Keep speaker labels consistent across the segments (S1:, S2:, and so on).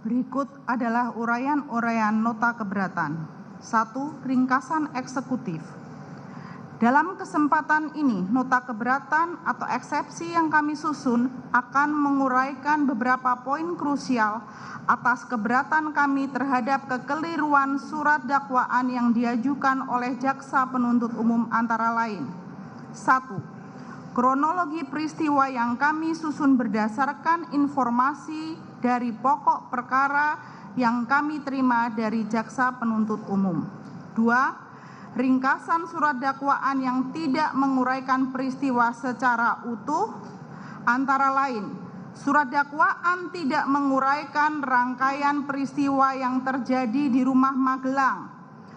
S1: Berikut adalah uraian-uraian nota keberatan. 1. Ringkasan eksekutif. Dalam kesempatan ini, nota keberatan atau eksepsi yang kami susun akan menguraikan beberapa poin krusial atas keberatan kami terhadap kekeliruan surat dakwaan yang diajukan oleh jaksa penuntut umum antara lain. 1. Kronologi peristiwa yang kami susun berdasarkan informasi dari pokok perkara yang kami terima dari jaksa penuntut umum. 2. Ringkasan surat dakwaan yang tidak menguraikan peristiwa secara utuh, antara lain, surat dakwaan tidak menguraikan rangkaian peristiwa yang terjadi di Rumah Magelang.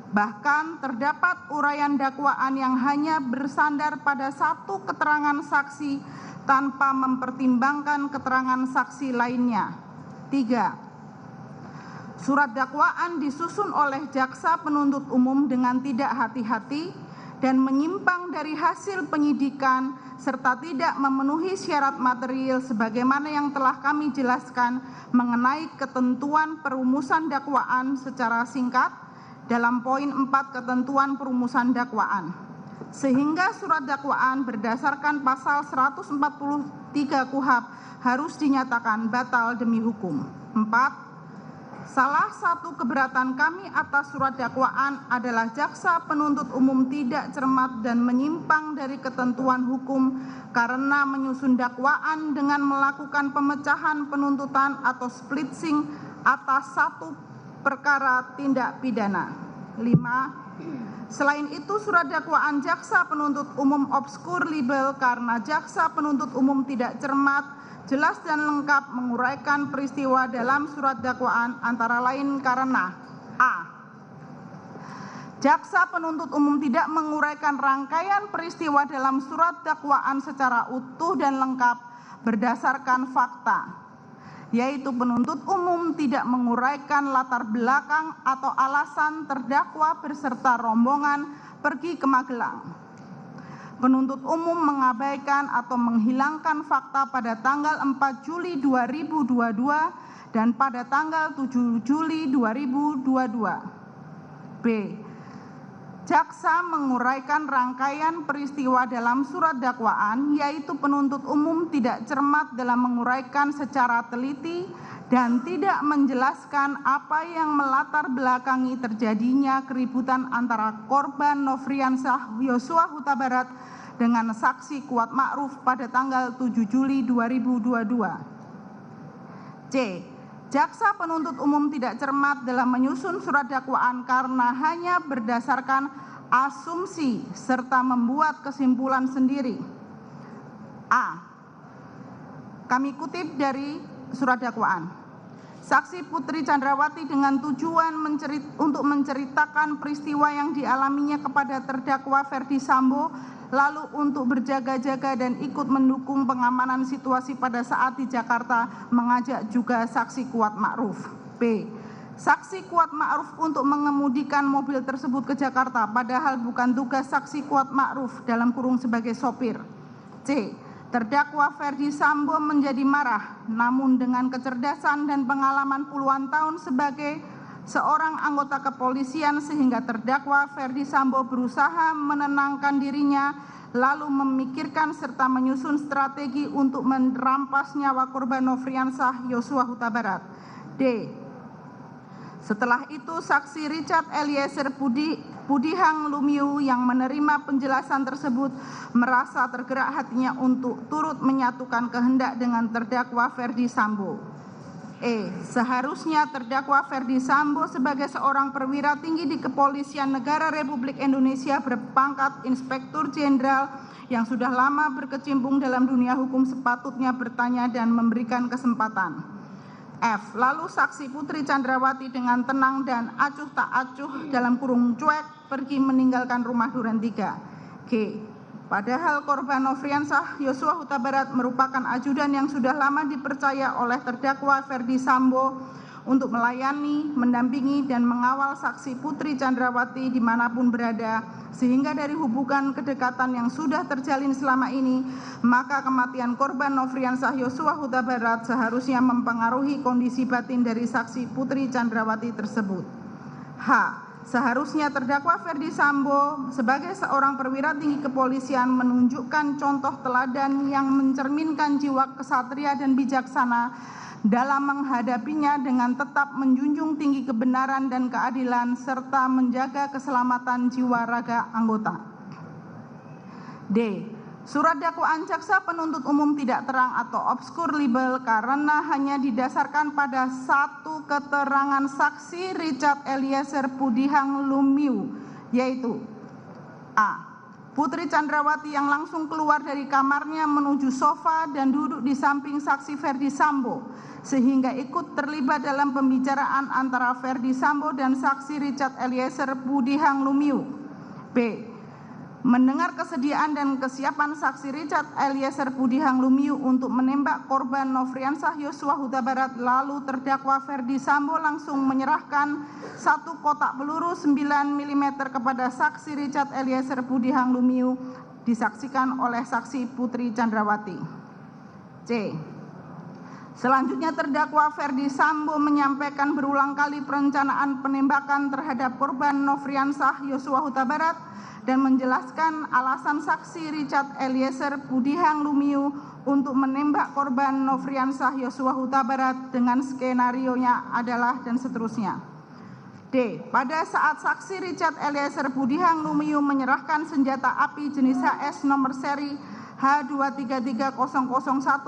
S1: Bahkan terdapat uraian dakwaan yang hanya bersandar pada satu keterangan saksi tanpa mempertimbangkan keterangan saksi lainnya. 3. Surat dakwaan disusun oleh jaksa penuntut umum dengan tidak hati-hati dan menyimpang dari hasil penyidikan serta tidak memenuhi syarat material sebagaimana yang telah kami jelaskan mengenai ketentuan perumusan dakwaan secara singkat dalam poin 4 ketentuan perumusan dakwaan. Sehingga surat dakwaan berdasarkan pasal 143 KUHP harus dinyatakan batal demi hukum. 4. Salah satu keberatan kami atas surat dakwaan adalah jaksa penuntut umum tidak cermat dan menyimpang dari ketentuan hukum karena menyusun dakwaan dengan melakukan pemecahan penuntutan atau splitsing atas satu perkara tindak pidana. 5. Selain itu, surat dakwaan jaksa penuntut umum obskur libel karena jaksa penuntut umum tidak cermat, jelas dan lengkap menguraikan peristiwa dalam surat dakwaan antara lain karena a. Jaksa penuntut umum tidak menguraikan rangkaian peristiwa dalam surat dakwaan secara utuh dan lengkap berdasarkan fakta, yaitu penuntut umum tidak menguraikan latar belakang atau alasan terdakwa beserta rombongan pergi ke Magelang. Penuntut umum mengabaikan atau menghilangkan fakta pada tanggal 4 Juli 2022 dan pada tanggal 7 Juli 2022. B. Jaksa menguraikan rangkaian peristiwa dalam surat dakwaan, yaitu penuntut umum tidak cermat dalam menguraikan secara teliti dan tidak menjelaskan apa yang melatar belakangi terjadinya keributan antara korban Nofriansyah Yosua Huta Barat dengan saksi Kuat Ma'ruf pada tanggal 7 Juli 2022. C. Jaksa penuntut umum tidak cermat dalam menyusun surat dakwaan karena hanya berdasarkan asumsi serta membuat kesimpulan sendiri. A. Kami kutip dari surat dakwaan. Saksi Putri Chandrawati dengan tujuan untuk menceritakan peristiwa yang dialaminya kepada terdakwa Ferdi Sambo, lalu untuk berjaga-jaga dan ikut mendukung pengamanan situasi pada saat di Jakarta, mengajak juga saksi Kuat Ma'ruf. B. Saksi Kuat Ma'ruf untuk mengemudikan mobil tersebut ke Jakarta, padahal bukan tugas saksi Kuat Ma'ruf dalam kurung sebagai sopir. C. Terdakwa Ferdi Sambo menjadi marah, namun dengan kecerdasan dan pengalaman puluhan tahun sebagai seorang anggota kepolisian sehingga terdakwa Ferdi Sambo berusaha menenangkan dirinya, lalu memikirkan serta menyusun strategi untuk merampas nyawa korban Nofriansyah Yosua Huta Barat. D. Setelah itu, saksi Richard Eliezer Pudihang Lumiu yang menerima penjelasan tersebut merasa tergerak hatinya untuk turut menyatukan kehendak dengan terdakwa Ferdi Sambo. E. Seharusnya terdakwa Ferdi Sambo sebagai seorang perwira tinggi di Kepolisian Negara Republik Indonesia berpangkat Inspektur Jenderal yang sudah lama berkecimpung dalam dunia hukum sepatutnya bertanya dan memberikan kesempatan. F. Lalu saksi Putri Chandrawati dengan tenang dan acuh tak acuh dalam kurung cuek pergi meninggalkan rumah duren 3. G. Padahal korban Nofriansyah Yosua Huta Barat merupakan ajudan yang sudah lama dipercaya oleh terdakwa Ferdi Sambo untuk melayani, mendampingi, dan mengawal saksi Putri Chandrawati dimanapun berada, sehingga dari hubungan kedekatan yang sudah terjalin selama ini, maka kematian korban Nofriansah Yosua Huta Barat seharusnya mempengaruhi kondisi batin dari saksi Putri Chandrawati tersebut. H. Seharusnya terdakwa Ferdi Sambo sebagai seorang perwira tinggi kepolisian menunjukkan contoh teladan yang mencerminkan jiwa kesatria dan bijaksana dalam menghadapinya dengan tetap menjunjung tinggi kebenaran dan keadilan serta menjaga keselamatan jiwa raga anggota. D. Surat dakwaan jaksa penuntut umum tidak terang atau obskur libel karena hanya didasarkan pada satu keterangan saksi Richard Eliezer Pudihang Lumiu, yaitu A. Putri Chandrawati yang langsung keluar dari kamarnya menuju sofa dan duduk di samping saksi Ferdi Sambo, sehingga ikut terlibat dalam pembicaraan antara Ferdi Sambo dan saksi Richard Eliezer Pudihang Lumiu. B. Mendengar kesediaan dan kesiapan saksi Richard Eliezer Pudihang Lumiu untuk menembak korban Nofriansah Yosua Huta Barat, lalu terdakwa Ferdi Sambo langsung menyerahkan satu kotak peluru 9 mm kepada saksi Richard Eliezer Pudihang Lumiu, disaksikan oleh saksi Putri Chandrawati. C. Selanjutnya terdakwa Ferdi Sambo menyampaikan berulang kali perencanaan penembakan terhadap korban Nofriansah Yosua Huta Barat dan menjelaskan alasan saksi Richard Eliezer Pudihang Lumiu untuk menembak korban Nofriansah Yosua Huta Barat dengan skenarionya adalah dan seterusnya. D. Pada saat saksi Richard Eliezer Pudihang Lumiu menyerahkan senjata api jenis HS nomor seri H233001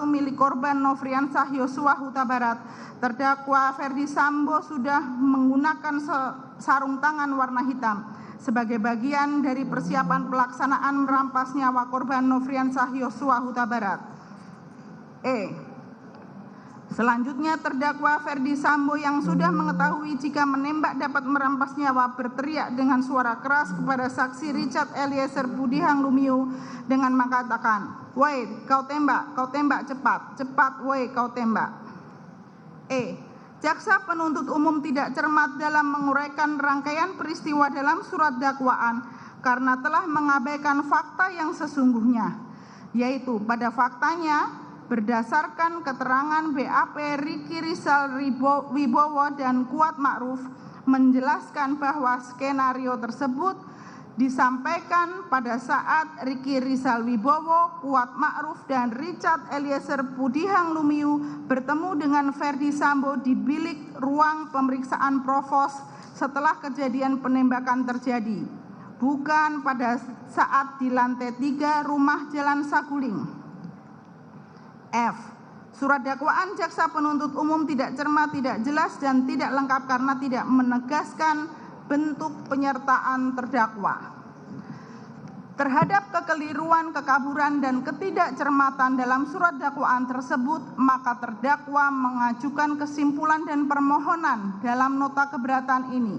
S1: milik korban Nofriansah Yosua Huta Barat, terdakwa Ferdi Sambo sudah menggunakan sarung tangan warna hitam sebagai bagian dari persiapan pelaksanaan merampas nyawa korban Nofriansah Yosua Huta Barat. E. Selanjutnya terdakwa Ferdi Sambo yang sudah mengetahui jika menembak dapat merampas nyawa berteriak dengan suara keras kepada saksi Richard Eliezer Pudihang Lumiu dengan mengatakan, "Woi, kau tembak cepat, cepat, woi kau tembak." E. Jaksa penuntut umum tidak cermat dalam menguraikan rangkaian peristiwa dalam surat dakwaan karena telah mengabaikan fakta yang sesungguhnya, yaitu pada faktanya berdasarkan keterangan BAP Riki Rizal Wibowo dan Kuat Ma'ruf menjelaskan bahwa skenario tersebut disampaikan pada saat Riki Rizal Wibowo, Kuat Ma'ruf dan Richard Eliezer Pudihang Lumiu bertemu dengan Ferdi Sambo di bilik ruang pemeriksaan provos setelah kejadian penembakan terjadi, bukan pada saat di lantai 3 rumah Jalan Saguling. F. Surat dakwaan jaksa penuntut umum tidak cermat, tidak jelas dan tidak lengkap karena tidak menegaskan bentuk penyertaan terdakwa. Terhadap kekeliruan, kekaburan dan ketidakcermatan dalam surat dakwaan tersebut, maka terdakwa mengajukan kesimpulan dan permohonan dalam nota keberatan ini.